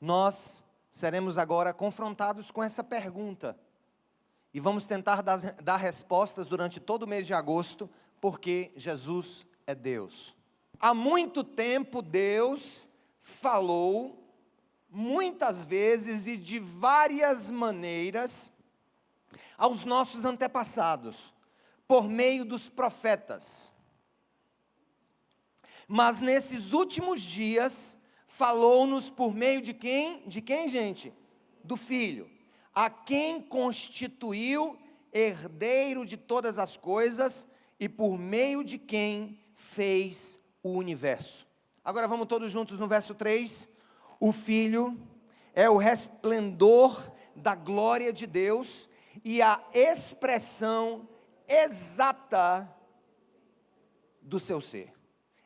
nós seremos agora confrontados com essa pergunta. E vamos tentar dar respostas durante todo o mês de agosto, porque Jesus é Deus. Há muito tempo Deus falou, muitas vezes e de várias maneiras, aos nossos antepassados, por meio dos profetas. Mas nesses últimos dias, falou-nos por meio de quem? De quem, gente? Do Filho, a quem constituiu herdeiro de todas as coisas e por meio de quem fez o universo. Agora vamos todos juntos no verso 3. O Filho é o resplendor da glória de Deus e a expressão exata do seu ser.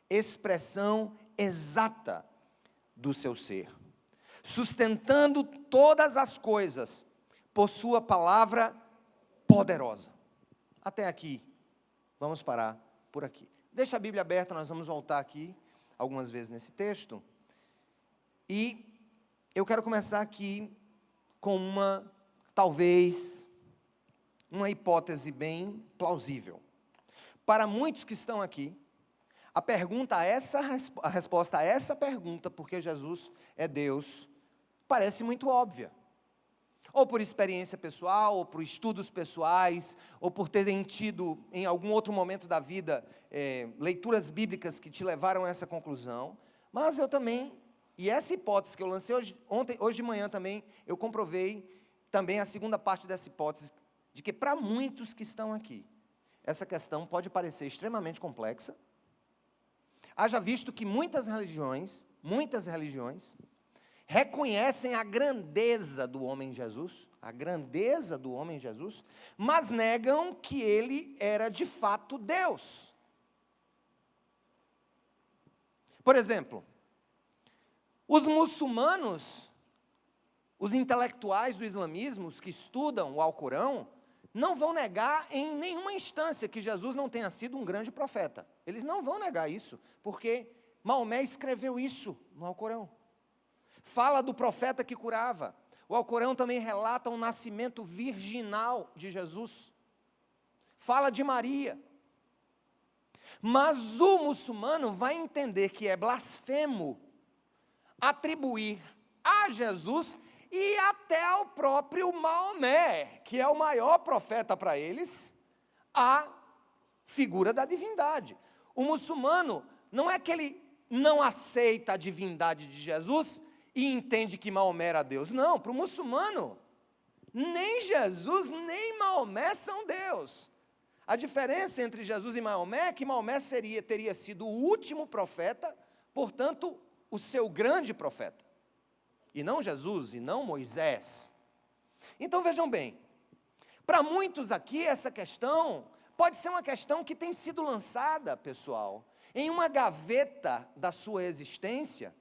Expressão exata do seu ser. Sustentando todas as coisas por sua palavra poderosa. Até aqui. Vamos parar por aqui. Deixa a Bíblia aberta, nós vamos voltar aqui algumas vezes nesse texto. E eu quero começar aqui com talvez, uma hipótese bem plausível. Para muitos que estão aqui, a resposta a essa pergunta, porque Jesus é Deus, parece muito óbvia. Ou por experiência pessoal, ou por estudos pessoais, ou por terem tido, em algum outro momento da vida, leituras bíblicas que te levaram a essa conclusão. Mas eu também, e essa hipótese que eu lancei hoje de manhã também, eu comprovei também a segunda parte dessa hipótese, de que para muitos que estão aqui, essa questão pode parecer extremamente complexa. Haja visto que muitas religiões, reconhecem a grandeza do homem Jesus, mas negam que ele era de fato Deus. Por exemplo, os muçulmanos, os intelectuais do islamismo, os que estudam o Alcorão, não vão negar em nenhuma instância que Jesus não tenha sido um grande profeta. Eles não vão negar isso, porque Maomé escreveu isso no Alcorão. Fala do profeta que curava. O Alcorão também relata o nascimento virginal de Jesus. Fala de Maria. Mas o muçulmano vai entender que é blasfemo atribuir a Jesus e até ao próprio Maomé, que é o maior profeta para eles, a figura da divindade. O muçulmano, não é que ele não aceita a divindade de Jesus e entende que Maomé era Deus. Não, para o muçulmano, nem Jesus, nem Maomé são Deus. A diferença entre Jesus e Maomé é que Maomé teria sido o último profeta, portanto, o seu grande profeta. E não Jesus, e não Moisés. Então vejam bem, para muitos aqui essa questão pode ser uma questão que tem sido lançada, pessoal, em uma gaveta da sua existência,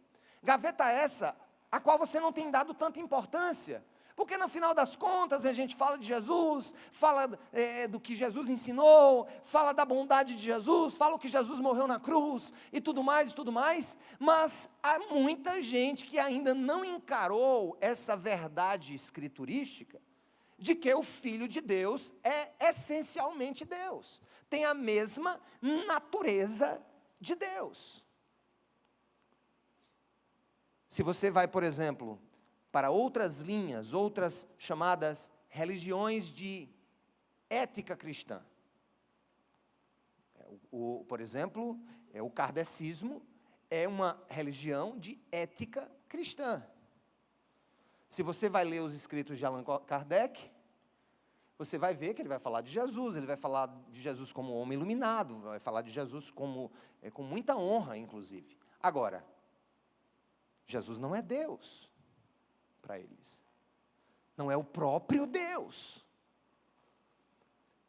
gaveta essa a qual você não tem dado tanta importância, porque no final das contas a gente fala de Jesus, fala do que Jesus ensinou, fala da bondade de Jesus, fala o que Jesus morreu na cruz e tudo mais, mas há muita gente que ainda não encarou essa verdade escriturística, de que o Filho de Deus é essencialmente Deus, tem a mesma natureza de Deus. Se você vai, por exemplo, para outras linhas, outras chamadas religiões de ética cristã. Por exemplo, o kardecismo é uma religião de ética cristã. Se você vai ler os escritos de Allan Kardec, você vai ver que ele vai falar de Jesus, ele vai falar de Jesus como homem iluminado, vai falar de Jesus com muita honra, inclusive. Agora, Jesus não é Deus para eles. Não é o próprio Deus.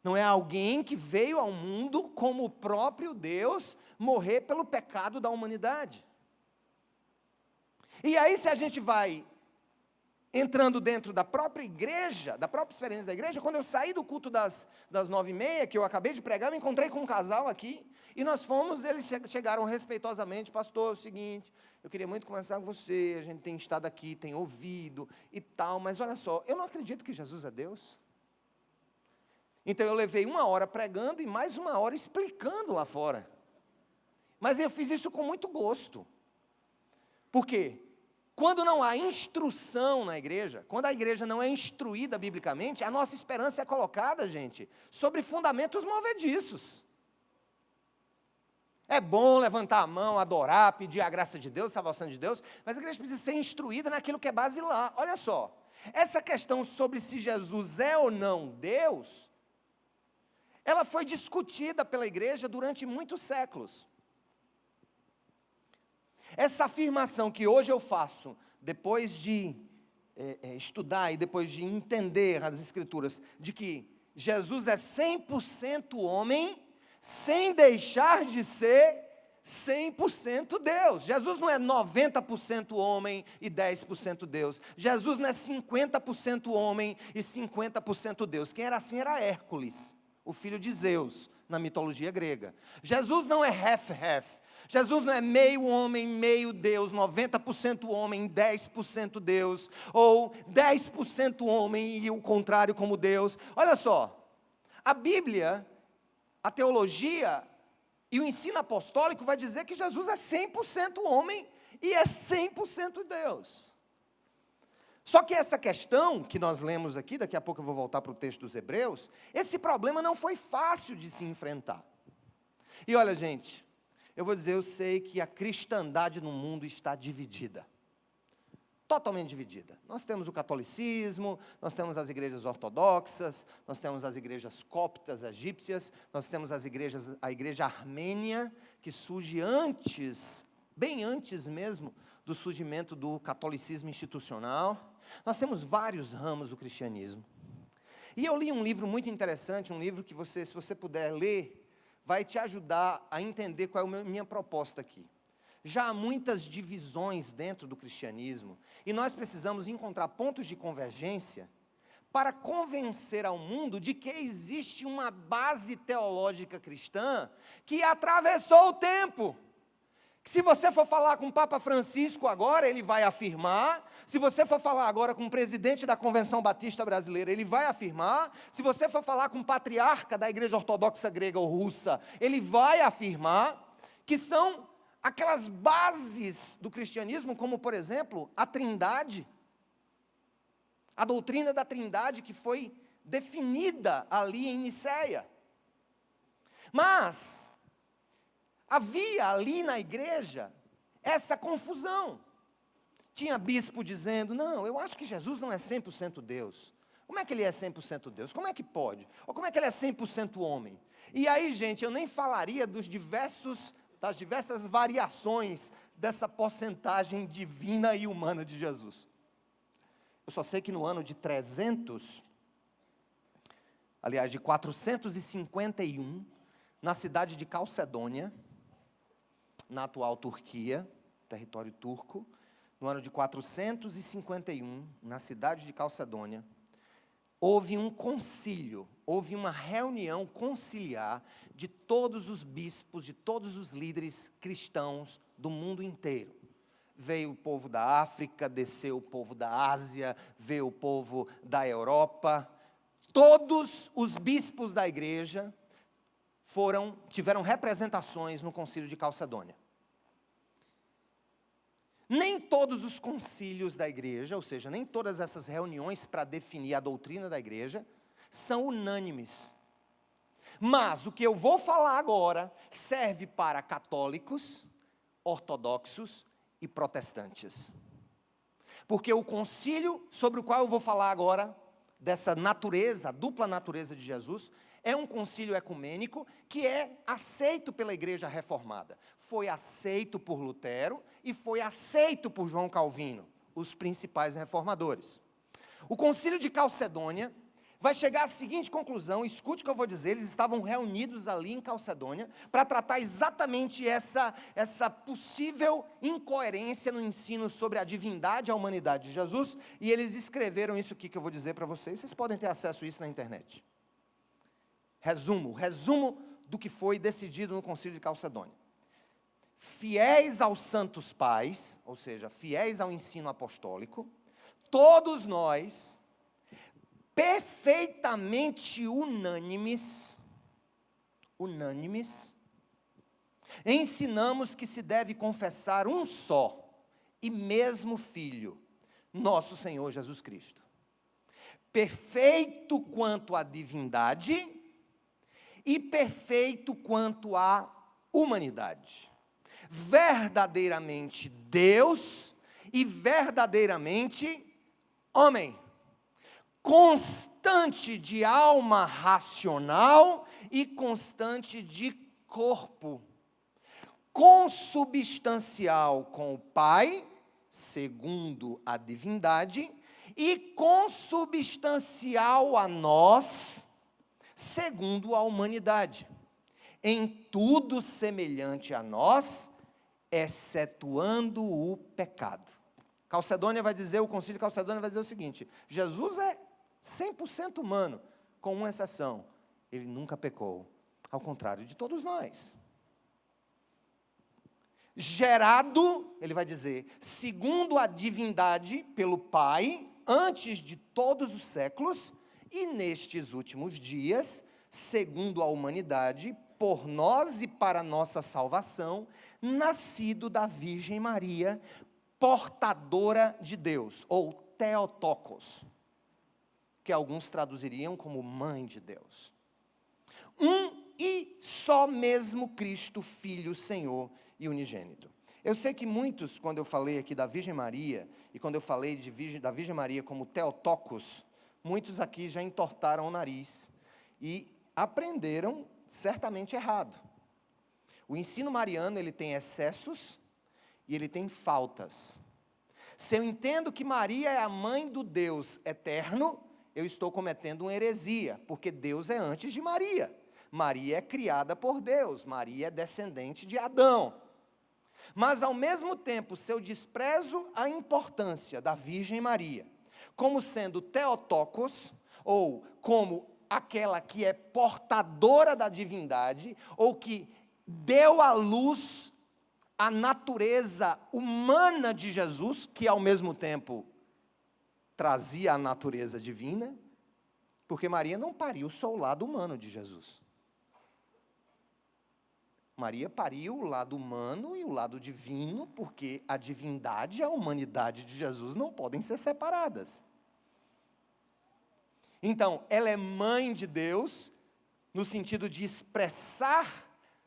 Não é alguém que veio ao mundo como o próprio Deus morrer pelo pecado da humanidade. E aí, se a gente vai entrando dentro da própria igreja, da própria experiência da igreja, quando eu saí do culto das 9h30, que eu acabei de pregar, me encontrei com um casal aqui, e nós fomos, eles chegaram respeitosamente, pastor, é o seguinte, eu queria muito conversar com você, a gente tem estado aqui, tem ouvido e tal, mas olha só, eu não acredito que Jesus é Deus. Então eu levei 1 hora pregando e mais 1 hora explicando lá fora. Mas eu fiz isso com muito gosto. Por quê? Quando não há instrução na igreja, quando a igreja não é instruída biblicamente, a nossa esperança é colocada, gente, sobre fundamentos movediços. É bom levantar a mão, adorar, pedir a graça de Deus, a salvação de Deus, mas a igreja precisa ser instruída naquilo que é basilar. Olha só, essa questão sobre se Jesus é ou não Deus, ela foi discutida pela igreja durante muitos séculos. Essa afirmação que hoje eu faço, depois de estudar e depois de entender as Escrituras, de que Jesus é 100% homem, sem deixar de ser 100% Deus. Jesus não é 90% homem e 10% Deus. Jesus não é 50% homem e 50% Deus. Quem era assim era Hércules, o filho de Zeus, na mitologia grega. Jesus não é half-half. Jesus não é meio homem, meio Deus, 90% homem, 10% Deus, ou 10% homem e o contrário como Deus. Olha só, a Bíblia, a teologia e o ensino apostólico vai dizer que Jesus é 100% homem e é 100% Deus. Só que essa questão que nós lemos aqui, daqui a pouco eu vou voltar para o texto dos Hebreus, esse problema não foi fácil de se enfrentar. E olha, gente, eu vou dizer, eu sei que a cristandade no mundo está dividida. Totalmente dividida. Nós temos o catolicismo, nós temos as igrejas ortodoxas, nós temos as igrejas coptas egípcias, nós temos a igreja armênia, que surge antes, bem antes mesmo, do surgimento do catolicismo institucional. Nós temos vários ramos do cristianismo. E eu li um livro muito interessante, um livro que você, se você puder ler, vai te ajudar a entender qual é a minha proposta aqui. Já há muitas divisões dentro do cristianismo, e nós precisamos encontrar pontos de convergência para convencer ao mundo de que existe uma base teológica cristã que atravessou o tempo. Se você for falar com o Papa Francisco agora, ele vai afirmar. Se você for falar agora com o presidente da Convenção Batista Brasileira, ele vai afirmar. Se você for falar com o patriarca da Igreja Ortodoxa Grega ou Russa, ele vai afirmar que são aquelas bases do cristianismo, como, por exemplo, a Trindade. A doutrina da Trindade que foi definida ali em Nicéia. Mas havia ali na igreja essa confusão. Tinha bispo dizendo, não, eu acho que Jesus não é 100% Deus. Como é que ele é 100% Deus? Como é que pode? Ou como é que ele é 100% homem? E aí, gente, eu nem falaria das diversas variações dessa porcentagem divina e humana de Jesus. Eu só sei que no ano de 451, na cidade de Calcedônia, na atual Turquia, território turco, no ano de 451, na cidade de Calcedônia, houve um concílio, houve uma reunião conciliar de todos os bispos, de todos os líderes cristãos do mundo inteiro. Veio o povo da África, desceu o povo da Ásia, veio o povo da Europa. Todos os bispos da igreja tiveram representações no concílio de Calcedônia. Nem todos os concílios da igreja, ou seja, nem todas essas reuniões para definir a doutrina da igreja, são unânimes. Mas o que eu vou falar agora serve para católicos, ortodoxos e protestantes. Porque o concílio sobre o qual eu vou falar agora, dessa natureza, a dupla natureza de Jesus, é um concílio ecumênico que é aceito pela igreja reformada. Foi aceito por Lutero e foi aceito por João Calvino, os principais reformadores. O concílio de Calcedônia vai chegar à seguinte conclusão, escute o que eu vou dizer, eles estavam reunidos ali em Calcedônia, para tratar exatamente essa possível incoerência no ensino sobre a divindade e a humanidade de Jesus, e eles escreveram isso aqui que eu vou dizer para vocês podem ter acesso a isso na internet. Resumo do que foi decidido no Concílio de Calcedônia. Fiéis aos santos pais, ou seja, fiéis ao ensino apostólico, todos nós, perfeitamente unânimes, ensinamos que se deve confessar um só e mesmo Filho, nosso Senhor Jesus Cristo, perfeito quanto à divindade e perfeito quanto à humanidade, verdadeiramente Deus e verdadeiramente homem, constante de alma racional e constante de corpo, consubstancial com o Pai, segundo a divindade, e consubstancial a nós, segundo a humanidade, em tudo semelhante a nós, excetuando o pecado. Calcedônia vai dizer, o Concílio de Calcedônia vai dizer o seguinte: Jesus é 100% humano, com uma exceção, ele nunca pecou, ao contrário de todos nós. Gerado, ele vai dizer, segundo a divindade pelo Pai, antes de todos os séculos, e nestes últimos dias, segundo a humanidade, por nós e para nossa salvação, nascido da Virgem Maria, portadora de Deus, ou Theotokos, que alguns traduziriam como mãe de Deus. Um e só mesmo Cristo, Filho, Senhor e unigênito. Eu sei que muitos, quando eu falei aqui da Virgem Maria, e quando eu falei da Virgem Maria como Theotokos, muitos aqui já entortaram o nariz e aprenderam certamente errado. O ensino mariano, ele tem excessos e ele tem faltas. Se eu entendo que Maria é a mãe do Deus eterno, eu estou cometendo uma heresia, porque Deus é antes de Maria. Maria é criada por Deus, Maria é descendente de Adão. Mas, ao mesmo tempo, se eu desprezo a importância da Virgem Maria, como sendo Theotokos, ou como aquela que é portadora da divindade, ou que deu à luz a natureza humana de Jesus, que ao mesmo tempo trazia a natureza divina, porque Maria não pariu só o lado humano de Jesus. Maria pariu o lado humano e o lado divino, porque a divindade e a humanidade de Jesus não podem ser separadas. Então, ela é mãe de Deus, no sentido de expressar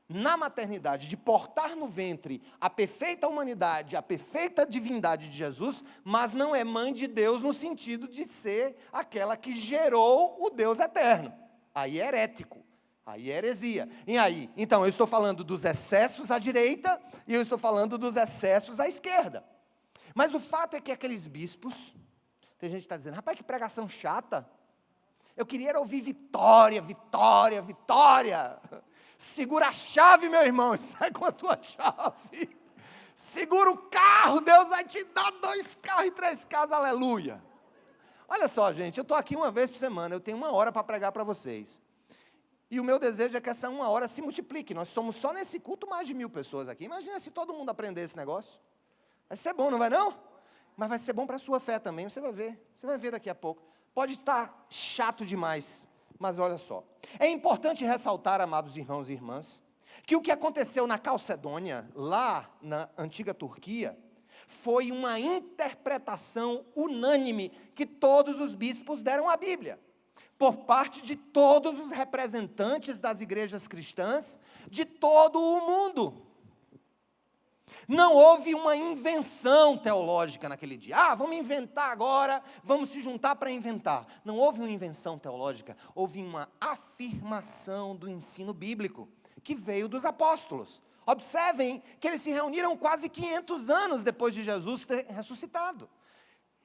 na maternidade, de portar no ventre a perfeita humanidade, a perfeita divindade de Jesus, mas não é mãe de Deus no sentido de ser aquela que gerou o Deus eterno. Aí é herético, aí é heresia. E aí? Então, eu estou falando dos excessos à direita e eu estou falando dos excessos à esquerda. Mas o fato é que aqueles bispos, tem gente que está dizendo, rapaz, que pregação chata. Eu queria ouvir vitória, vitória, vitória. Segura a chave, meu irmão, e sai com a tua chave. Segura o carro, Deus vai te dar 2 carros e 3 casas, aleluia. Olha só, gente, eu estou aqui uma vez por semana, eu tenho 1 hora para pregar para vocês. E o meu desejo é que essa 1 hora se multiplique. Nós somos só nesse culto mais de 1000 pessoas aqui. Imagina se todo mundo aprender esse negócio. Vai ser bom, não vai não? Mas vai ser bom para a sua fé também, você vai ver. Você vai ver daqui a pouco. Pode estar chato demais, mas olha só. É importante ressaltar, amados irmãos e irmãs, que o que aconteceu na Calcedônia, lá na antiga Turquia, foi uma interpretação unânime que todos os bispos deram à Bíblia, por parte de todos os representantes das igrejas cristãs de todo o mundo. Não houve uma invenção teológica naquele dia. Vamos inventar agora, vamos se juntar para inventar. Não houve uma invenção teológica, houve uma afirmação do ensino bíblico, que veio dos apóstolos. Observem que eles se reuniram quase 500 anos depois de Jesus ter ressuscitado.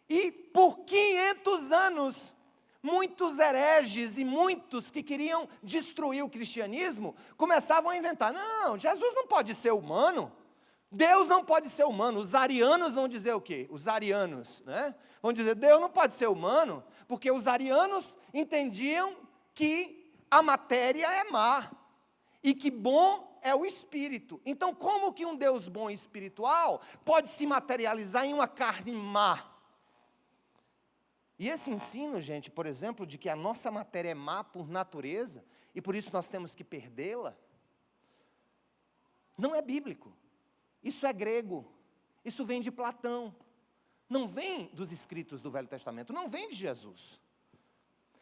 E por 500 anos, muitos hereges e muitos que queriam destruir o cristianismo começavam a inventar: não, Jesus não pode ser humano, Deus não pode ser humano. Os arianos vão dizer o quê? Os arianos, né? Vão dizer: Deus não pode ser humano, porque os arianos entendiam que a matéria é má e que bom é o espírito. Então, como que um Deus bom e espiritual pode se materializar em uma carne má? E esse ensino, gente, por exemplo, de que a nossa matéria é má por natureza e por isso nós temos que perdê-la, não é bíblico. Isso é grego. Isso vem de Platão. Não vem dos escritos do Velho Testamento, não vem de Jesus.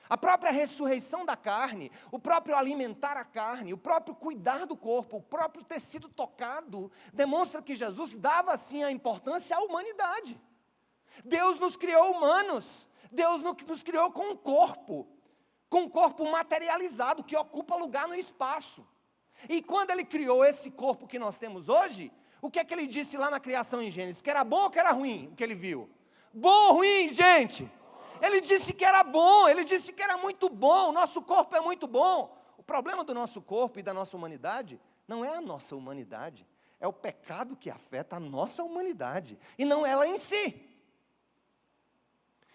A própria ressurreição da carne, o próprio alimentar a carne, o próprio cuidar do corpo, o próprio ter sido tocado, demonstra que Jesus dava, assim, a importância à humanidade. Deus nos criou humanos, Deus nos criou com um corpo materializado, que ocupa lugar no espaço. E quando Ele criou esse corpo que nós temos hoje, o que é que Ele disse lá na criação em Gênesis? Que era bom ou que era ruim, o que Ele viu? Bom ou ruim, gente? Ele disse que era bom, Ele disse que era muito bom, o nosso corpo é muito bom. O problema do nosso corpo e da nossa humanidade não é a nossa humanidade, é o pecado que afeta a nossa humanidade, e não ela em si.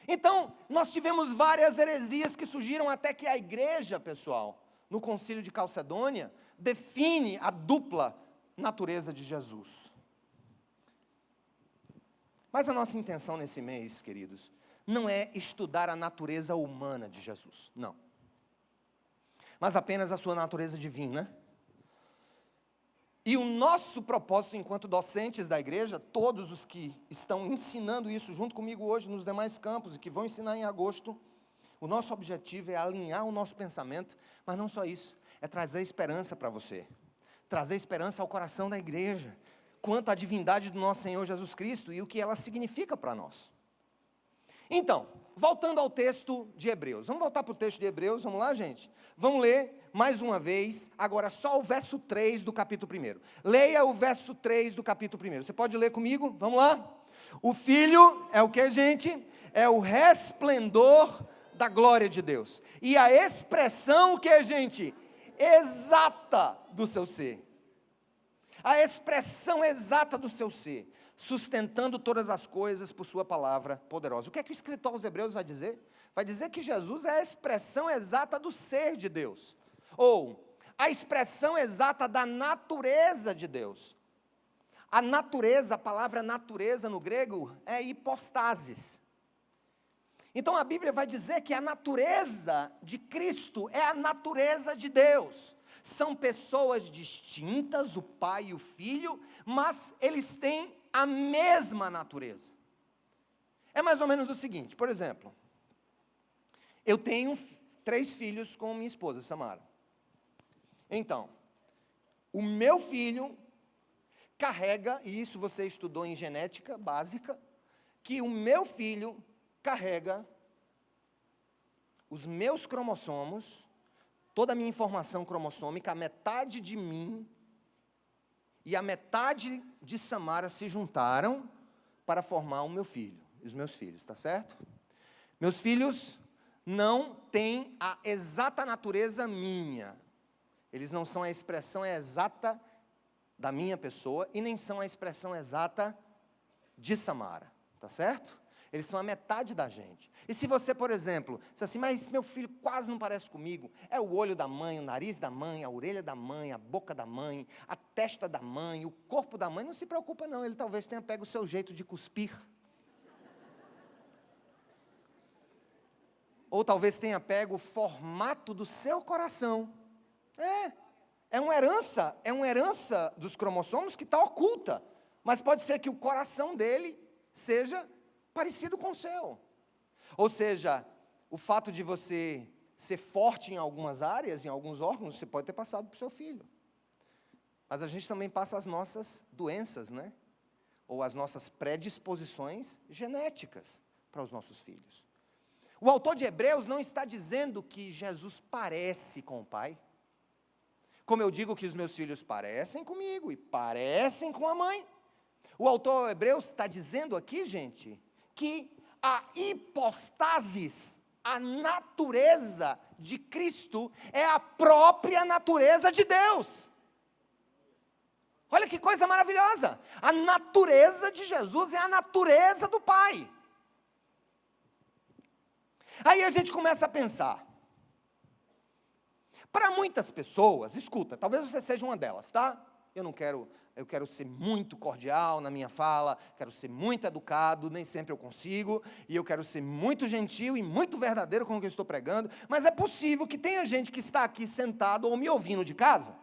Então, nós tivemos várias heresias que surgiram até que a igreja, pessoal, no concílio de Calcedônia, define a dupla natureza de Jesus. Mas a nossa intenção nesse mês, queridos, não é estudar a natureza humana de Jesus, não. Mas apenas a sua natureza divina. E o nosso propósito enquanto docentes da igreja, todos os que estão ensinando isso junto comigo hoje nos demais campos e que vão ensinar em agosto, o nosso objetivo é alinhar o nosso pensamento, mas não só isso, é trazer esperança para você, trazer esperança ao coração da igreja, quanto à divindade do nosso Senhor Jesus Cristo e o que ela significa para nós. Então, voltando ao texto de Hebreus, vamos voltar para o texto de Hebreus, vamos lá, gente? Vamos ler mais uma vez, agora só o verso 3 do capítulo 1. Leia o verso 3 do capítulo 1. Você pode ler comigo? Vamos lá? O Filho é o que, gente? É o resplendor da glória de Deus. E a expressão, o que, gente? Exata do seu ser. A expressão exata do seu ser. Sustentando todas as coisas por sua palavra poderosa. O que é que o escritor aos Hebreus vai dizer? Vai dizer que Jesus é a expressão exata do ser de Deus. Ou, a expressão exata da natureza de Deus. A natureza, a palavra natureza no grego é hipostasis. Então a Bíblia vai dizer que a natureza de Cristo é a natureza de Deus. São pessoas distintas, o Pai e o Filho, mas eles têm a mesma natureza. É mais ou menos o seguinte, por exemplo, eu tenho 3 filhos com minha esposa, Samara. Então, o meu filho carrega, e isso você estudou em genética básica, que o meu filho carrega os meus cromossomos, toda a minha informação cromossômica, a metade de mim e a metade de Samara se juntaram para formar o meu filho, os meus filhos, tá certo? Meus filhos não têm a exata natureza minha. Eles não são a expressão exata da minha pessoa e nem são a expressão exata de Samara, tá certo? Eles são a metade da gente. E se você, por exemplo, diz assim, mas meu filho quase não parece comigo, é o olho da mãe, o nariz da mãe, a orelha da mãe, a boca da mãe, a testa da mãe, o corpo da mãe, não se preocupa não, ele talvez tenha pego o seu jeito de cuspir. Ou talvez tenha pego o formato do seu coração. É uma herança dos cromossomos que está oculta, mas pode ser que o coração dele seja parecido com o seu. Ou seja, o fato de você ser forte em algumas áreas, em alguns órgãos, você pode ter passado para o seu filho. Mas a gente também passa as nossas doenças, né? Ou as nossas predisposições genéticas para os nossos filhos. O autor de Hebreus não está dizendo que Jesus parece com o Pai. Como eu digo que os meus filhos parecem comigo e parecem com a mãe. O autor Hebreus está dizendo aqui, gente, que a hipostasis a natureza de Cristo é a própria natureza de Deus. Olha que coisa maravilhosa. A natureza de Jesus é a natureza do Pai. Aí a gente começa a pensar. Para muitas pessoas, escuta, talvez você seja uma delas, tá? Eu quero ser muito cordial na minha fala, quero ser muito educado, nem sempre eu consigo, e eu quero ser muito gentil e muito verdadeiro com o que eu estou pregando, mas é possível que tenha gente que está aqui sentado ou me ouvindo de casa,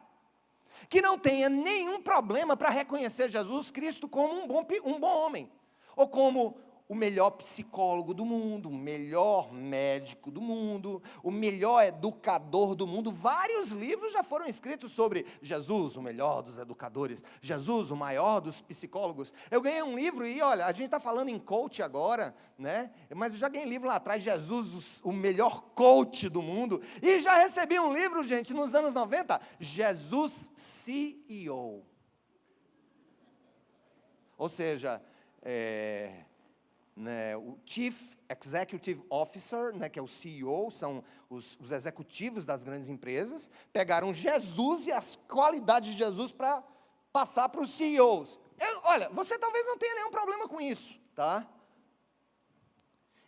que não tenha nenhum problema para reconhecer Jesus Cristo como um bom homem, ou como o melhor psicólogo do mundo, o melhor médico do mundo, o melhor educador do mundo. Vários livros já foram escritos sobre Jesus, o melhor dos educadores, Jesus, o maior dos psicólogos. Eu ganhei um livro e, olha, a gente está falando em coach agora, né? Mas eu já ganhei livro lá atrás, Jesus, o melhor coach do mundo. E já recebi um livro, gente, nos anos 90, Jesus CEO. Ou seja, o Chief Executive Officer, que é o CEO, são os executivos das grandes empresas, pegaram Jesus e as qualidades de Jesus para passar para os CEOs. Olha, você talvez não tenha nenhum problema com isso, tá?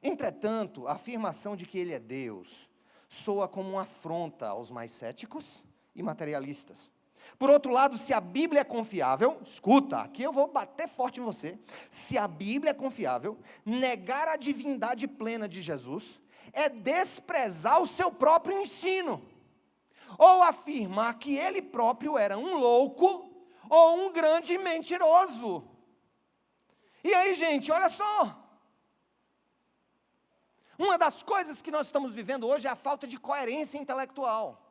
Entretanto, a afirmação de que ele é Deus soa como uma afronta aos mais céticos e materialistas. Por outro lado, se a Bíblia é confiável, escuta, aqui eu vou bater forte em você, se a Bíblia é confiável, negar a divindade plena de Jesus é desprezar o seu próprio ensino, ou afirmar que ele próprio era um louco ou um grande mentiroso. E aí, gente, olha só, uma das coisas que nós estamos vivendo hoje é a falta de coerência intelectual.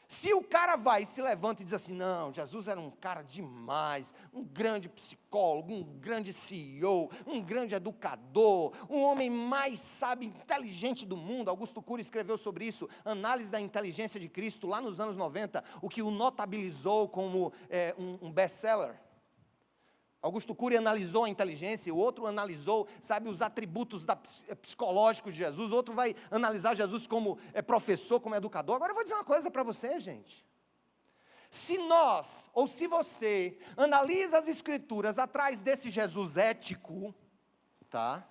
Se o cara vai e se levanta e diz assim, não, Jesus era um cara demais, um grande psicólogo, um grande CEO, um grande educador, um homem mais sábio, inteligente do mundo. Augusto Cury escreveu sobre isso, Análise da Inteligência de Cristo, lá nos anos 90, o que o notabilizou como um best-seller. Augusto Cury analisou a inteligência, o outro analisou, os atributos psicológicos de Jesus, o outro vai analisar Jesus como professor, como educador. Agora eu vou dizer uma coisa para você, gente. Se nós, ou se você, analisa as Escrituras atrás desse Jesus ético, tá?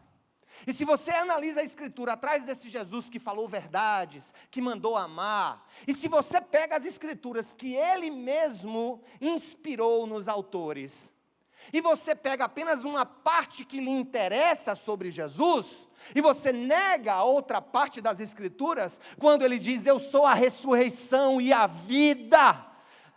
E se você analisa a Escritura atrás desse Jesus que falou verdades, que mandou amar, e se você pega as Escrituras que ele mesmo inspirou nos autores, e você pega apenas uma parte que lhe interessa sobre Jesus, e você nega a outra parte das Escrituras, quando ele diz, eu sou a ressurreição e a vida,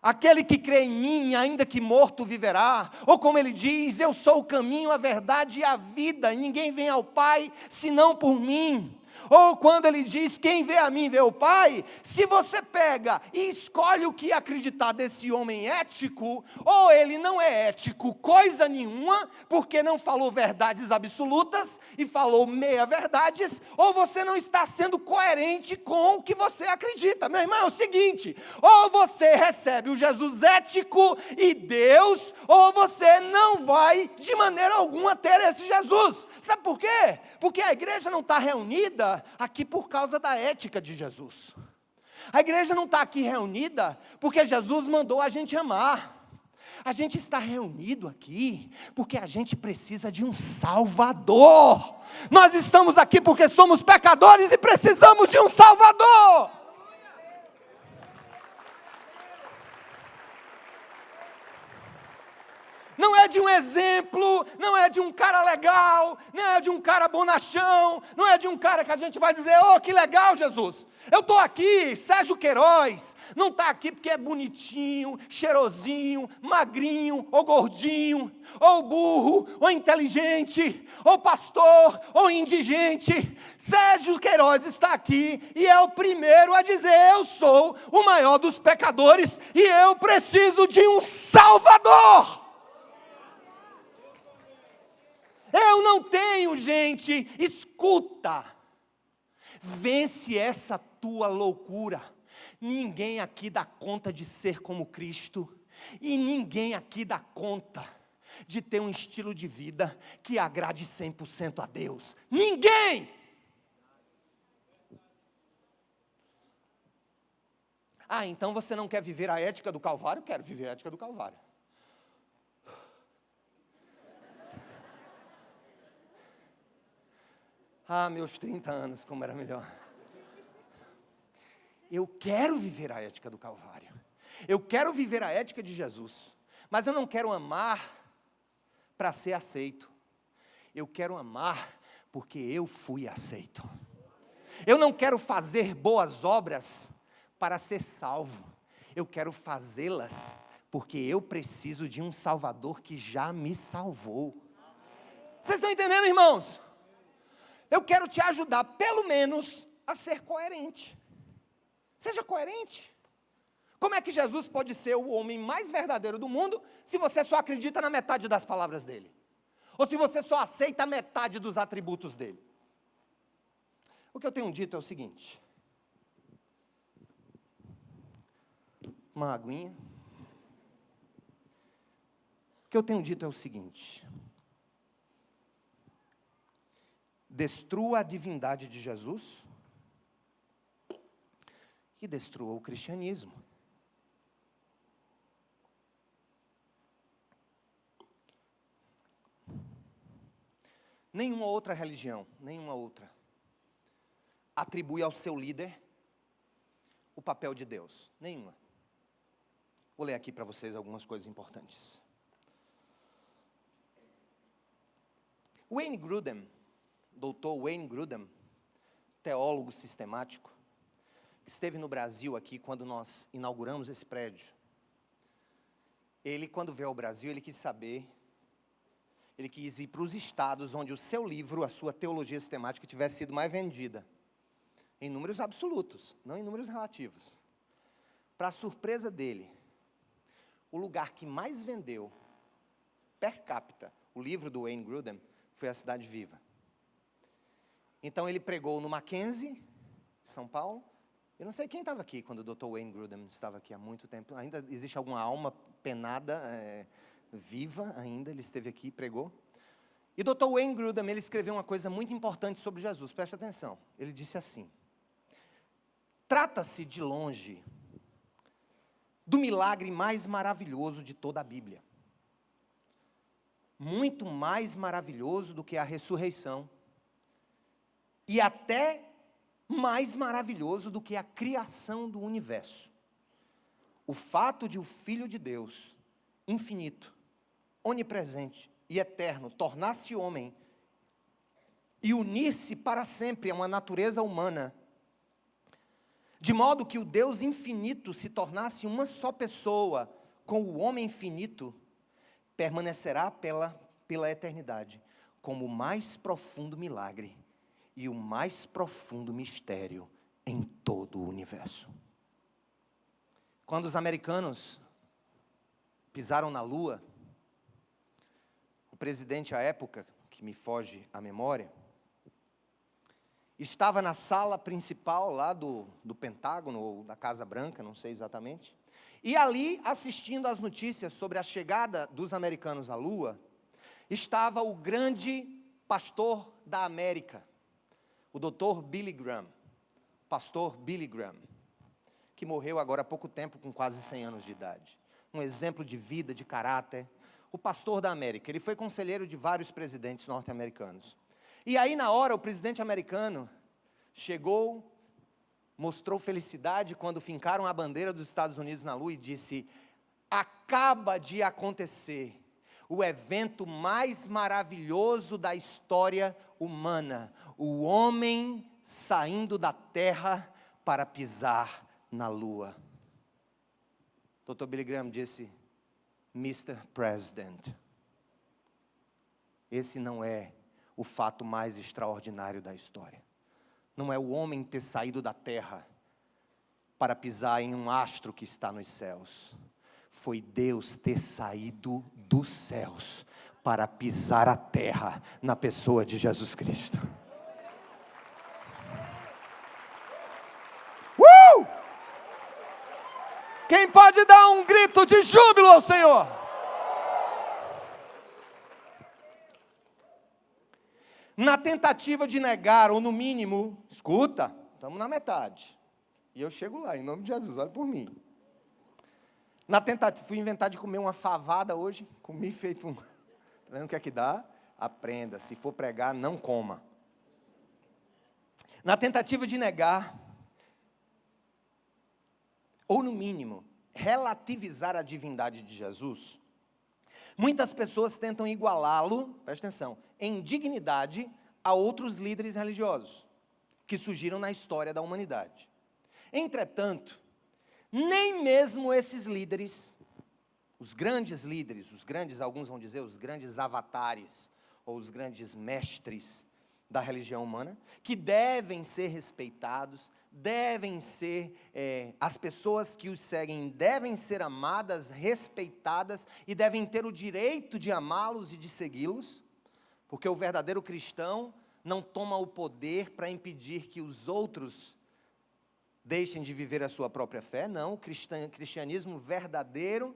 aquele que crê em mim, ainda que morto, viverá, ou como ele diz, eu sou o caminho, a verdade e a vida, e ninguém vem ao Pai, senão por mim. Ou quando ele diz, quem vê a mim vê o Pai, se você pega e escolhe o que acreditar desse homem ético, ou ele não é ético coisa nenhuma, porque não falou verdades absolutas, e falou meia-verdades, ou você não está sendo coerente com o que você acredita. Meu irmão, é o seguinte, ou você recebe o Jesus ético e Deus, ou você não vai de maneira alguma ter esse Jesus. Sabe por quê? Porque a igreja não está reunida aqui por causa da ética de Jesus. A igreja não está aqui reunida porque Jesus mandou a gente amar. A gente está reunido aqui porque a gente precisa de um Salvador. Nós estamos aqui porque somos pecadores e precisamos de um Salvador. Não é de um exemplo, não é de um cara legal, não é de um cara bonachão, não é de um cara que a gente vai dizer, oh, que legal, Jesus. Eu estou aqui, Sérgio Queiroz, não está aqui porque é bonitinho, cheirosinho, magrinho, ou gordinho, ou burro, ou inteligente, ou pastor, ou indigente. Sérgio Queiroz está aqui e é o primeiro a dizer, eu sou o maior dos pecadores e eu preciso de um Salvador. Eu não tenho, gente, escuta, vence essa tua loucura. Ninguém aqui dá conta de ser como Cristo, e ninguém aqui dá conta de ter um estilo de vida que agrade 100% a Deus. Ninguém! Ah, então você não quer viver a ética do Calvário? Quero viver a ética do Calvário. Ah, meus 30 anos, como era melhor. Eu quero viver a ética do Calvário. Eu quero viver a ética de Jesus. Mas eu não quero amar para ser aceito. Eu quero amar porque eu fui aceito. Eu não quero fazer boas obras para ser salvo. Eu quero fazê-las porque eu preciso de um Salvador que já me salvou. Vocês estão entendendo, irmãos? Eu quero te ajudar, pelo menos, a ser coerente. Seja coerente. Como é que Jesus pode ser o homem mais verdadeiro do mundo se você só acredita na metade das palavras dele? Ou se você só aceita a metade dos atributos dele? O que eu tenho dito é o seguinte. Uma aguinha. O que eu tenho dito é o seguinte. Destrua a divindade de Jesus e destrua o cristianismo. Nenhuma outra religião, nenhuma outra, atribui ao seu líder o papel de Deus. Nenhuma. Vou ler aqui para vocês algumas coisas importantes. Wayne Grudem, doutor Wayne Grudem, teólogo sistemático, esteve no Brasil aqui quando nós inauguramos esse prédio. Ele, quando veio ao Brasil, ele quis ir para os estados onde o seu livro, a sua teologia sistemática, tivesse sido mais vendida. Em números absolutos, não em números relativos. Para a surpresa dele, o lugar que mais vendeu, per capita, o livro do Wayne Grudem, foi a Cidade Viva. Então ele pregou no Mackenzie, São Paulo. Eu não sei quem estava aqui quando o Dr. Wayne Grudem estava aqui há muito tempo. Ainda existe alguma alma penada, viva ainda, ele esteve aqui e pregou. E o Dr. Wayne Grudem, ele escreveu uma coisa muito importante sobre Jesus, presta atenção. Ele disse assim: trata-se de longe do milagre mais maravilhoso de toda a Bíblia. Muito mais maravilhoso do que a ressurreição. E até mais maravilhoso do que a criação do universo. O fato de o Filho de Deus, infinito, onipresente e eterno, tornar-se homem e unir-se para sempre a uma natureza humana, de modo que o Deus infinito se tornasse uma só pessoa com o homem infinito, permanecerá pela eternidade como o mais profundo milagre e o mais profundo mistério em todo o universo. Quando os americanos pisaram na Lua, o presidente à época, que me foge a memória, estava na sala principal lá do Pentágono, ou da Casa Branca, não sei exatamente, e ali, assistindo às notícias sobre a chegada dos americanos à Lua, estava o grande pastor da América, o Dr. Billy Graham, pastor Billy Graham, que morreu agora há pouco tempo, com quase 100 anos de idade. Um exemplo de vida, de caráter. O pastor da América, ele foi conselheiro de vários presidentes norte-americanos. E aí, na hora, o presidente americano chegou, mostrou felicidade quando fincaram a bandeira dos Estados Unidos na Lua e disse: acaba de acontecer o evento mais maravilhoso da história humana. O homem saindo da terra para pisar na Lua. Dr. Billy Graham disse: Mr. President, esse não é o fato mais extraordinário da história. Não é o homem ter saído da terra para pisar em um astro que está nos céus. Foi Deus ter saído dos céus para pisar a terra na pessoa de Jesus Cristo. Quem pode dar um grito de júbilo ao Senhor? Na tentativa de negar, ou no mínimo, escuta, estamos na metade. E eu chego lá, em nome de Jesus, olha por mim. Na tentativa, fui inventar de comer uma favada hoje, comi feito um... Tá vendo o que é que dá? Aprenda, se for pregar, não coma. Na tentativa de negar, ou no mínimo, relativizar a divindade de Jesus, muitas pessoas tentam igualá-lo, presta atenção, em dignidade a outros líderes religiosos, que surgiram na história da humanidade. Entretanto, nem mesmo esses líderes, os grandes, alguns vão dizer, os grandes avatares, ou os grandes mestres da religião humana, que devem ser respeitados, devem ser, as pessoas que os seguem devem ser amadas, respeitadas, e devem ter o direito de amá-los e de segui-los, porque o verdadeiro cristão não toma o poder para impedir que os outros deixem de viver a sua própria fé. Não, o cristianismo verdadeiro,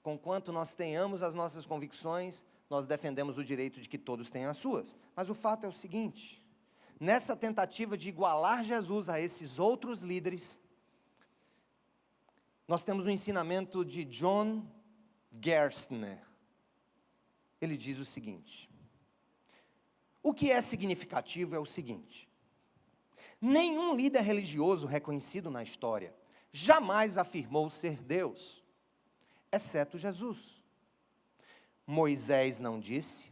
conquanto nós tenhamos as nossas convicções, nós defendemos o direito de que todos tenham as suas. Mas o fato é o seguinte, nessa tentativa de igualar Jesus a esses outros líderes, nós temos um ensinamento de John Gerstner. Ele diz o seguinte: o que é significativo é o seguinte: nenhum líder religioso reconhecido na história jamais afirmou ser Deus, exceto Jesus. Moisés não disse,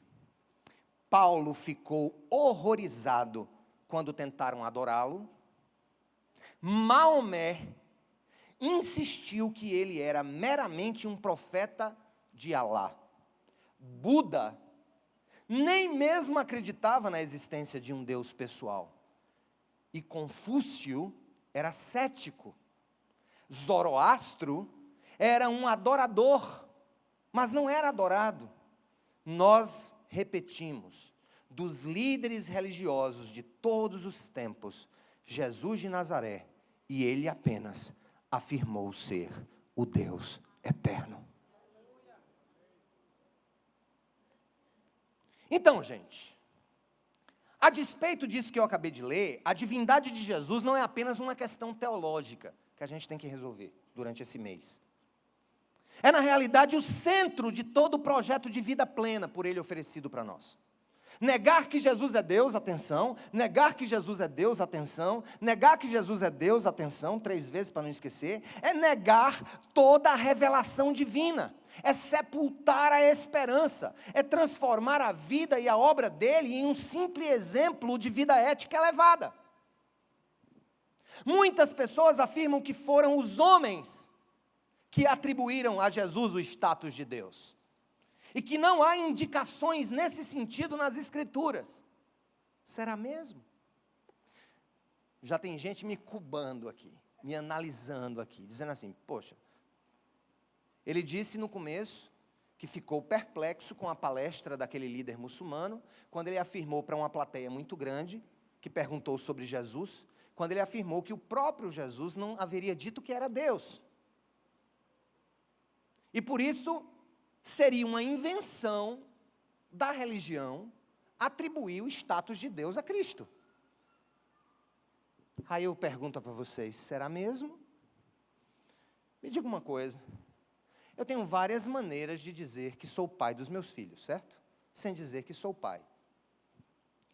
Paulo ficou horrorizado quando tentaram adorá-lo, Maomé insistiu que ele era meramente um profeta de Alá, Buda nem mesmo acreditava na existência de um Deus pessoal, e Confúcio era cético, Zoroastro era um adorador, mas não era adorado. Nós repetimos, dos líderes religiosos de todos os tempos, Jesus de Nazaré, e ele apenas afirmou ser o Deus eterno. Então, gente, a despeito disso que eu acabei de ler, a divindade de Jesus não é apenas uma questão teológica que a gente tem que resolver durante esse mês. É, na realidade, o centro de todo o projeto de vida plena por ele oferecido para nós. Negar que Jesus é Deus, atenção. Negar que Jesus é Deus, atenção. Negar que Jesus é Deus, atenção, 3 vezes para não esquecer. É negar toda a revelação divina. É sepultar a esperança. É transformar a vida e a obra dele em um simples exemplo de vida ética elevada. Muitas pessoas afirmam que foram os homens que atribuíram a Jesus o status de Deus, e que não há indicações nesse sentido nas Escrituras. Será mesmo? Já tem gente me cubando aqui, me analisando aqui, dizendo assim, poxa, ele disse no começo que ficou perplexo com a palestra daquele líder muçulmano, quando ele afirmou para uma plateia muito grande, que perguntou sobre Jesus, quando ele afirmou que o próprio Jesus não haveria dito que era Deus. E por isso, seria uma invenção da religião atribuir o status de Deus a Cristo. Aí eu pergunto para vocês, será mesmo? Me diga uma coisa, eu tenho várias maneiras de dizer que sou pai dos meus filhos, certo? Sem dizer que sou pai.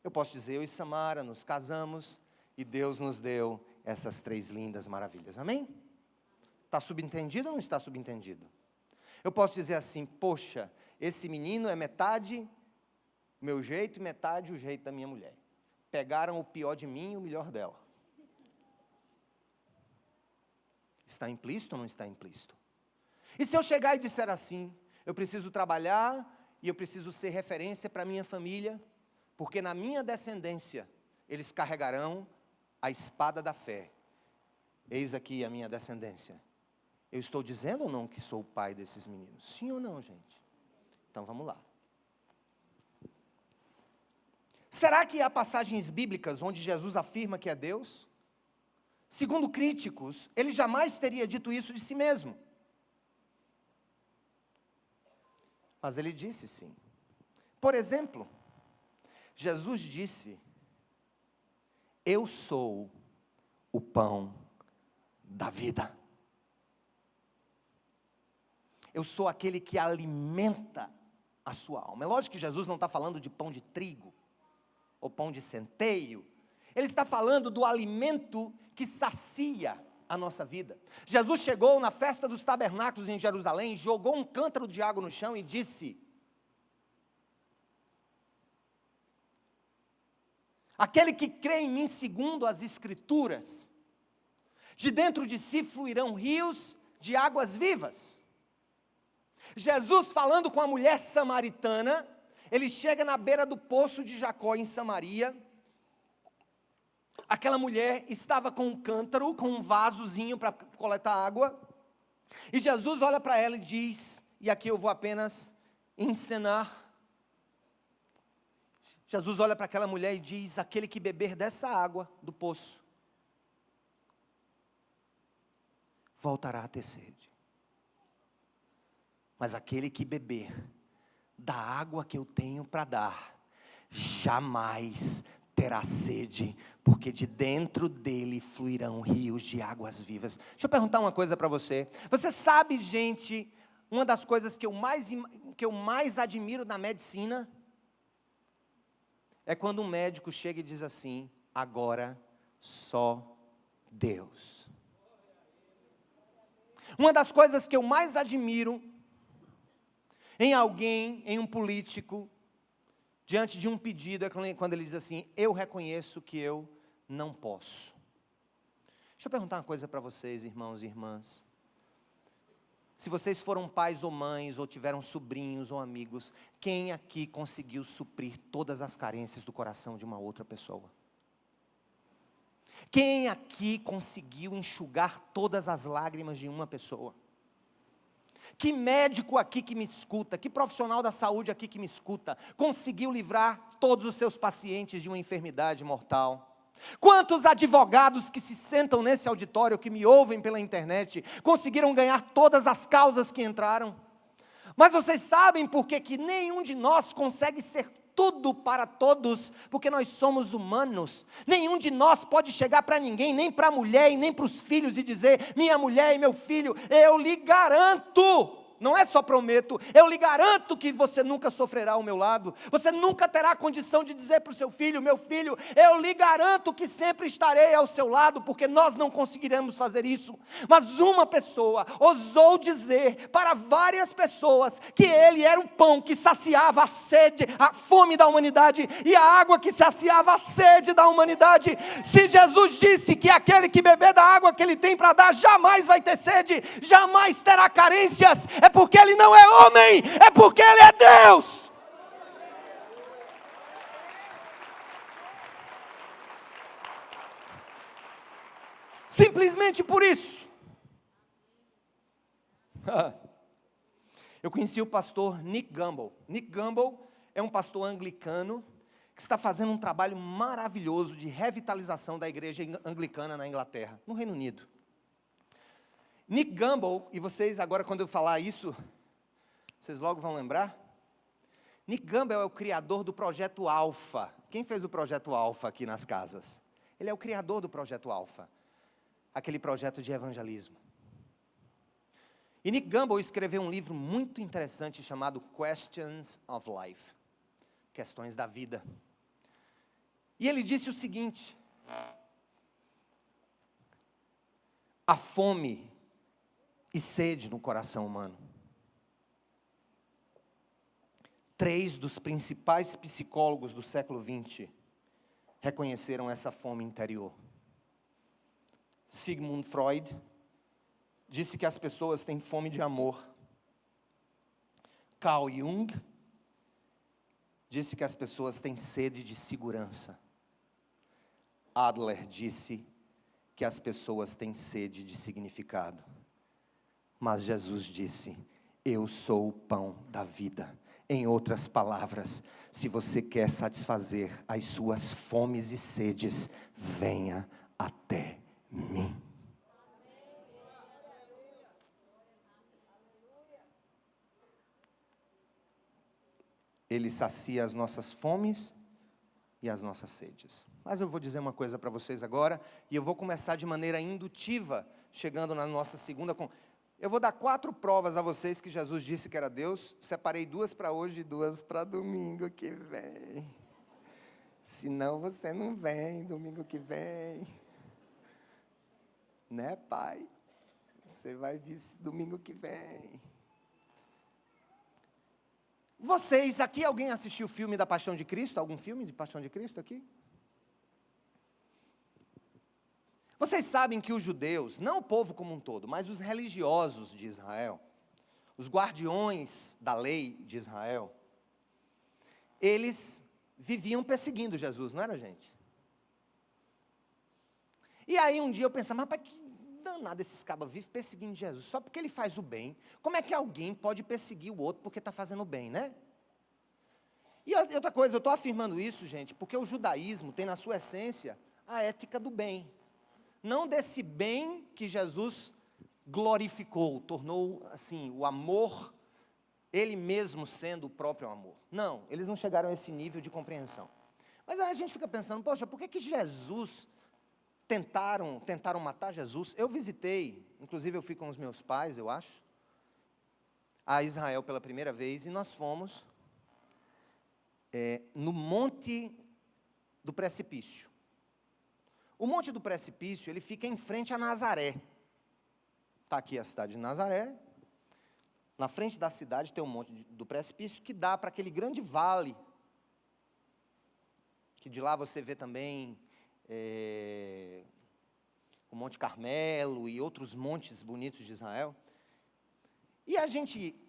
Eu posso dizer, eu e Samara nos casamos e Deus nos deu essas 3 lindas maravilhas, amém? Está subentendido ou não está subentendido? Eu posso dizer assim, poxa, esse menino é metade meu jeito e metade o jeito da minha mulher. Pegaram o pior de mim e o melhor dela. Está implícito ou não está implícito? E se eu chegar e disser assim, eu preciso trabalhar e eu preciso ser referência para a minha família, porque na minha descendência eles carregarão a espada da fé. Eis aqui a minha descendência. Eu estou dizendo ou não que sou o pai desses meninos? Sim ou não, gente? Então vamos lá. Será que há passagens bíblicas onde Jesus afirma que é Deus? Segundo críticos, ele jamais teria dito isso de si mesmo. Mas ele disse sim. Por exemplo, Jesus disse, eu sou o pão da vida. Eu sou aquele que alimenta a sua alma. É lógico que Jesus não está falando de pão de trigo, ou pão de centeio. Ele está falando do alimento que sacia a nossa vida. Jesus chegou na festa dos tabernáculos em Jerusalém, jogou um cântaro de água no chão e disse: aquele que crê em mim segundo as Escrituras, de dentro de si fluirão rios de águas vivas. Jesus falando com a mulher samaritana, ele chega na beira do poço de Jacó em Samaria. Aquela mulher estava com um cântaro, com um vasozinho para coletar água. E Jesus olha para ela e diz, e aqui eu vou apenas encenar. Jesus olha para aquela mulher e diz: aquele que beber dessa água do poço, voltará a ter sede. Mas aquele que beber da água que eu tenho para dar, jamais terá sede, porque de dentro dele fluirão rios de águas vivas. Deixa eu perguntar uma coisa para você. Você sabe, gente, uma das coisas que eu mais admiro na medicina é quando um médico chega e diz assim: agora só Deus. Uma das coisas que eu mais admiro em alguém, em um político, diante de um pedido, é quando ele diz assim: eu reconheço que eu não posso. Deixa eu perguntar uma coisa para vocês, irmãos e irmãs. Se vocês foram pais ou mães, ou tiveram sobrinhos ou amigos, quem aqui conseguiu suprir todas as carências do coração de uma outra pessoa? Quem aqui conseguiu enxugar todas as lágrimas de uma pessoa? Que médico aqui que me escuta, que profissional da saúde aqui que me escuta, conseguiu livrar todos os seus pacientes de uma enfermidade mortal? Quantos advogados que se sentam nesse auditório, que me ouvem pela internet, conseguiram ganhar todas as causas que entraram? Mas vocês sabem por que nenhum de nós consegue ser tudo para todos? Porque nós somos humanos. Nenhum de nós pode chegar para ninguém, nem para a mulher e nem para os filhos, e dizer: minha mulher e meu filho, eu lhe garanto, não é só prometo, eu lhe garanto que você nunca sofrerá ao meu lado. Você nunca terá condição de dizer para o seu filho: meu filho, eu lhe garanto que sempre estarei ao seu lado, porque nós não conseguiremos fazer isso. Mas uma pessoa ousou dizer para várias pessoas que ele era o pão que saciava a sede, a fome da humanidade, e a água que saciava a sede da humanidade. Se Jesus disse que aquele que beber da água que ele tem para dar jamais vai ter sede, jamais terá carências, é porque ele não é homem, é porque ele é Deus. Simplesmente por isso. Eu conheci o pastor Nick Gumbel. Nick Gumbel é um pastor anglicano que está fazendo um trabalho maravilhoso de revitalização da igreja anglicana na Inglaterra, no Reino Unido. Nick Gumbel, e vocês agora quando eu falar isso, vocês logo vão lembrar. Nick Gumbel é o criador do Projeto Alpha. Quem fez o Projeto Alpha aqui nas casas? Ele é o criador do Projeto Alpha, aquele projeto de evangelismo. E Nick Gumbel escreveu um livro muito interessante chamado Questions of Life, Questões da Vida. E ele disse o seguinte: a fome e sede no coração humano. 3 dos principais psicólogos do século XX reconheceram essa fome interior. Sigmund Freud disse que as pessoas têm fome de amor. Carl Jung disse que as pessoas têm sede de segurança. Adler disse que as pessoas têm sede de significado. Mas Jesus disse: eu sou o pão da vida. Em outras palavras, se você quer satisfazer as suas fomes e sedes, venha até mim. Ele sacia as nossas fomes e as nossas sedes. Mas eu vou dizer uma coisa para vocês agora, e eu vou começar de maneira indutiva, chegando na nossa segunda. Eu vou dar 4 provas a vocês que Jesus disse que era Deus. Separei 2 para hoje e 2 para domingo que vem. Senão você não vem domingo que vem. Né, pai? Você vai vir domingo que vem. Vocês, aqui alguém assistiu o filme da Paixão de Cristo? Algum filme de Paixão de Cristo aqui? Vocês sabem que os judeus, não o povo como um todo, mas os religiosos de Israel, os guardiões da lei de Israel, eles viviam perseguindo Jesus, não era, gente? E aí um dia eu pensava, mas para que danado esses cabas vivem perseguindo Jesus? Só porque ele faz o bem. Como é que alguém pode perseguir o outro porque está fazendo o bem, né? E outra coisa, eu estou afirmando isso, gente, porque o judaísmo tem na sua essência a ética do bem. Não desse bem que Jesus glorificou, tornou assim, o amor, ele mesmo sendo o próprio amor. Não, eles não chegaram a esse nível de compreensão. Mas aí a gente fica pensando, poxa, por que Jesus tentaram matar Jesus? Eu visitei, inclusive eu fui com os meus pais, eu acho, a Israel pela primeira vez, e nós fomos no Monte do Precipício. O Monte do Precipício, ele fica em frente a Nazaré. Está aqui a cidade de Nazaré. Na frente da cidade tem o Monte do Precipício, que dá para aquele grande vale. Que de lá você vê também o Monte Carmelo e outros montes bonitos de Israel. E a gente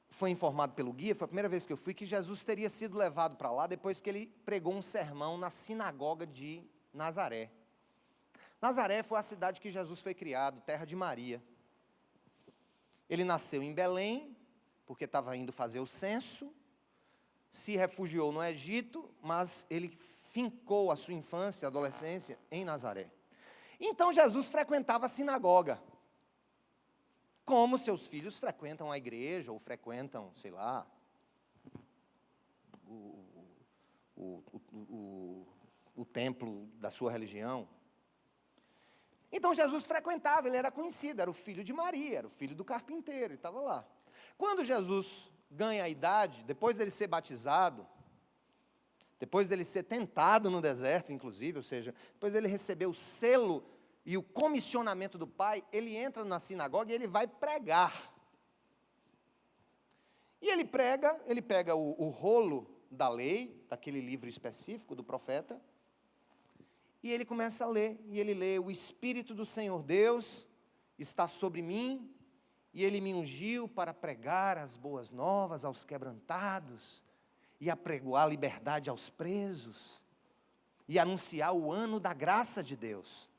foi informado pelo guia, foi a primeira vez que eu fui, que Jesus teria sido levado para lá depois que ele pregou um sermão na sinagoga de Nazaré. Nazaré foi a cidade que Jesus foi criado, terra de Maria. Ele nasceu em Belém, porque estava indo fazer o censo, se refugiou no Egito, mas ele fincou a sua infância e adolescência em Nazaré. Então Jesus frequentava a sinagoga, como seus filhos frequentam a igreja, ou frequentam, sei lá, o templo da sua religião. Então Jesus frequentava, ele era conhecido, era o filho de Maria, era o filho do carpinteiro, ele estava lá. Quando Jesus ganha a idade, depois dele ser batizado, depois dele ser tentado no deserto, inclusive, ou seja, depois dele receber o selo e o comissionamento do Pai, ele entra na sinagoga e ele vai pregar. E ele pega o rolo da lei, daquele livro específico do profeta, e ele começa a ler, e ele lê: o Espírito do Senhor Deus está sobre mim, e ele me ungiu para pregar as boas novas aos quebrantados, e apregoar liberdade aos presos, e anunciar o ano da graça de Deus.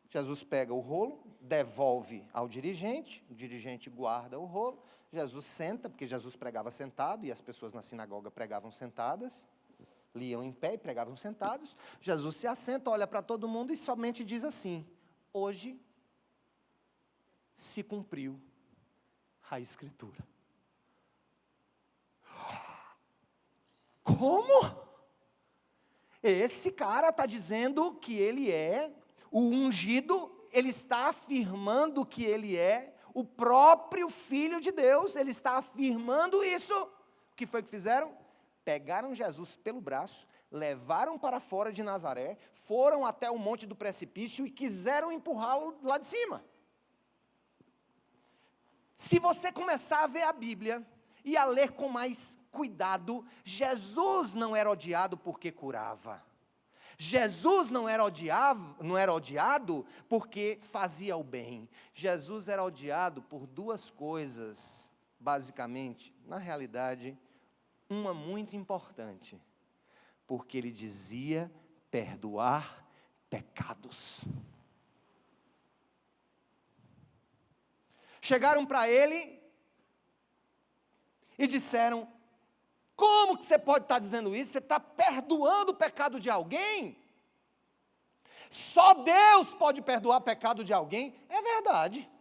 Jesus pega o rolo, devolve ao dirigente, o dirigente guarda o rolo, Jesus senta, porque Jesus pregava sentado, e as pessoas na sinagoga pregavam sentadas, liam em pé e pregavam sentados. Jesus se assenta, olha para todo mundo e somente diz assim: hoje se cumpriu a Escritura. Como? Esse cara está dizendo que ele é o ungido, ele está afirmando que ele é o próprio Filho de Deus, ele está afirmando isso. O que foi que fizeram? Pegaram Jesus pelo braço, levaram para fora de Nazaré, foram até o Monte do Precipício e quiseram empurrá-lo lá de cima. Se você começar a ver a Bíblia e a ler com mais cuidado, Jesus não era odiado porque curava. Jesus não era odiado porque fazia o bem. Jesus era odiado por 2 coisas, basicamente, na realidade, uma muito importante, porque ele dizia perdoar pecados. Chegaram para ele e disseram: como que você pode estar dizendo isso? Você está perdoando o pecado de alguém? Só Deus pode perdoar o pecado de alguém? É verdade.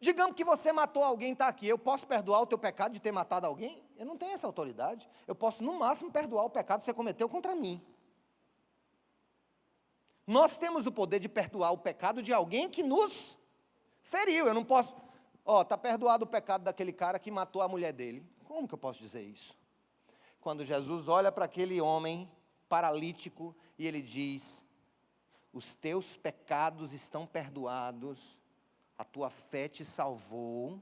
Digamos que você matou alguém, está aqui. Eu posso perdoar o teu pecado de ter matado alguém? Eu não tenho essa autoridade. Eu posso, no máximo, perdoar o pecado que você cometeu contra mim. Nós temos o poder de perdoar o pecado de alguém que nos feriu. Eu não posso, está perdoado o pecado daquele cara que matou a mulher dele. Como que eu posso dizer isso? Quando Jesus olha para aquele homem paralítico e ele diz: os teus pecados estão perdoados, a tua fé te salvou.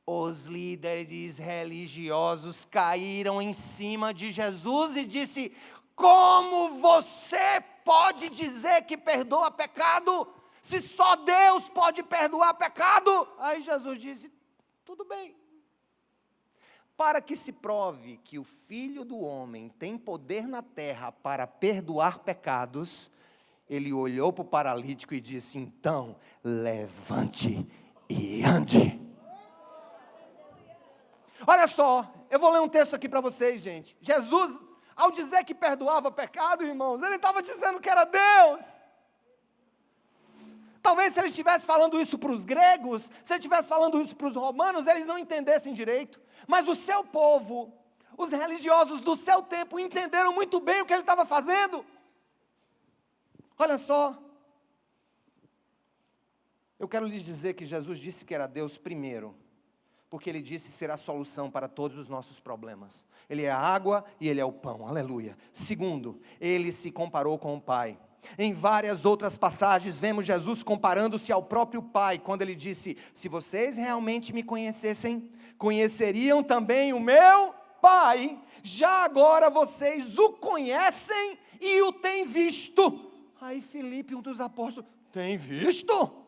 Os líderes religiosos caíram em cima de Jesus e disse: como você pode dizer que perdoa pecado, se só Deus pode perdoar pecado? Aí Jesus disse: tudo bem. Para que se prove que o Filho do Homem tem poder na terra para perdoar pecados, ele olhou para o paralítico e disse: então, levante e ande. Olha só, eu vou ler um texto aqui para vocês, gente. Jesus, ao dizer que perdoava pecado, irmãos, ele estava dizendo que era Deus. Talvez se ele estivesse falando isso para os gregos, se ele estivesse falando isso para os romanos, eles não entendessem direito. Mas o seu povo, os religiosos do seu tempo, entenderam muito bem o que ele estava fazendo. Olha só. Eu quero lhes dizer que Jesus disse que era Deus primeiro, porque ele disse ser a solução para todos os nossos problemas. Ele é a água e ele é o pão, aleluia. Segundo, ele se comparou com o Pai. Em várias outras passagens, vemos Jesus comparando-se ao próprio Pai, quando ele disse: se vocês realmente me conhecessem, conheceriam também o meu Pai. Já agora vocês o conhecem e o têm visto. Aí Filipe, um dos apóstolos: tem visto?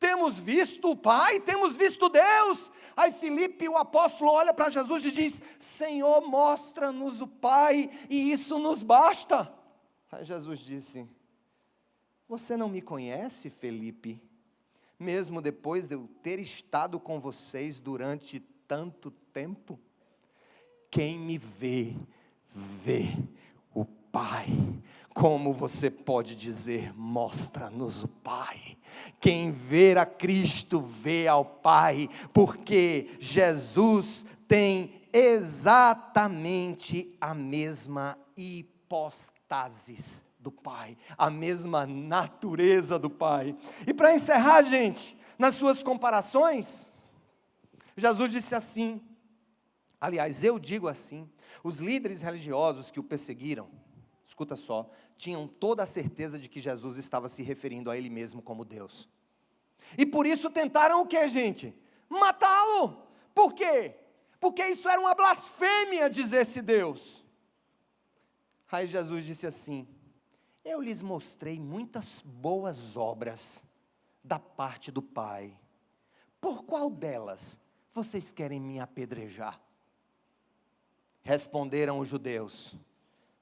Temos visto o Pai, temos visto Deus. Aí Filipe, o apóstolo, olha para Jesus e diz: Senhor, mostra-nos o Pai, e isso nos basta. Aí Jesus disse: você não me conhece, Filipe, mesmo depois de eu ter estado com vocês durante tanto tempo? Quem me vê, vê o Pai. Como você pode dizer: mostra-nos o Pai? Quem vê a Cristo vê ao Pai, porque Jesus tem exatamente a mesma hipóstasis do Pai, a mesma natureza do Pai. E para encerrar, gente, nas suas comparações, Jesus disse assim, aliás, eu digo assim: os líderes religiosos que o perseguiram, escuta só, tinham toda a certeza de que Jesus estava se referindo a ele mesmo como Deus. E por isso tentaram o que, gente? Matá-lo. Por quê? Porque isso era uma blasfêmia, dizer-se Deus. Aí Jesus disse assim: eu lhes mostrei muitas boas obras da parte do Pai. Por qual delas vocês querem me apedrejar? Responderam os judeus: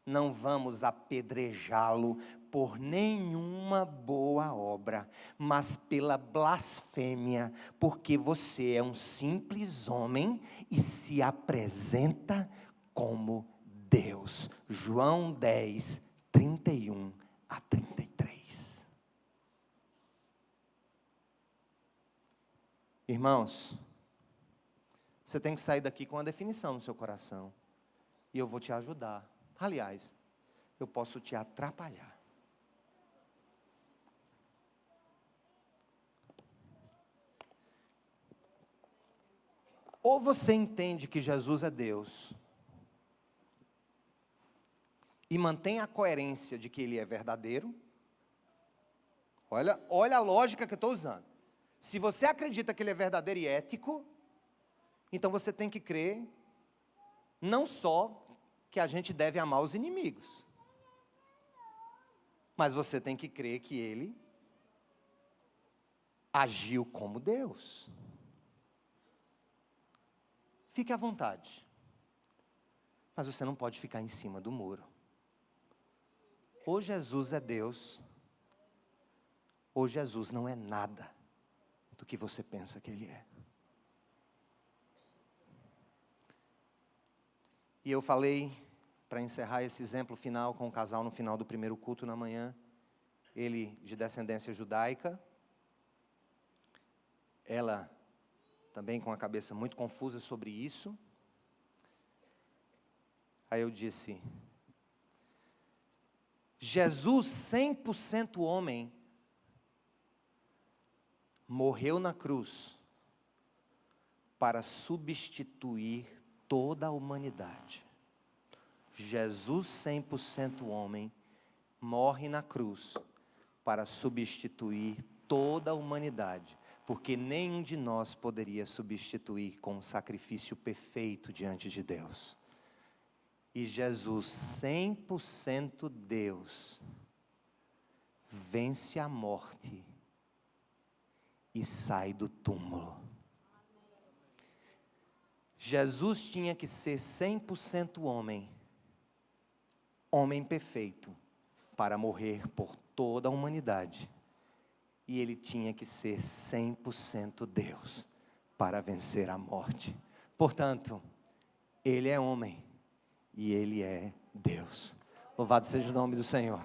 não vamos apedrejá-lo por nenhuma boa obra, mas pela blasfêmia, porque você é um simples homem e se apresenta como Deus. João 10, 31 a 33. Irmãos, você tem que sair daqui com uma definição no seu coração, e eu vou te ajudar. Aliás, eu posso te atrapalhar. Ou você entende que Jesus é Deus e mantém a coerência de que Ele é verdadeiro. Olha a lógica que eu estou usando. Se você acredita que Ele é verdadeiro e ético, então você tem que crer não só que a gente deve amar os inimigos, mas você tem que crer que Ele agiu como Deus. Fique à vontade, mas você não pode ficar em cima do muro. Ou Jesus é Deus, ou Jesus não é nada do que você pensa que Ele é. E eu falei, para encerrar esse exemplo final, com o casal no final do primeiro culto na manhã, ele de descendência judaica, ela também com a cabeça muito confusa sobre isso. Aí eu disse: Jesus, 100% homem, morreu na cruz para substituir toda a humanidade. Jesus, 100% homem, morre na cruz para substituir toda a humanidade, porque nenhum de nós poderia substituir com um sacrifício perfeito diante de Deus. E Jesus, 100% Deus, vence a morte e sai do túmulo. Jesus tinha que ser 100% homem, homem perfeito, para morrer por toda a humanidade. E ele tinha que ser 100% Deus, para vencer a morte. Portanto, ele é homem e ele é Deus. Louvado seja o nome do Senhor.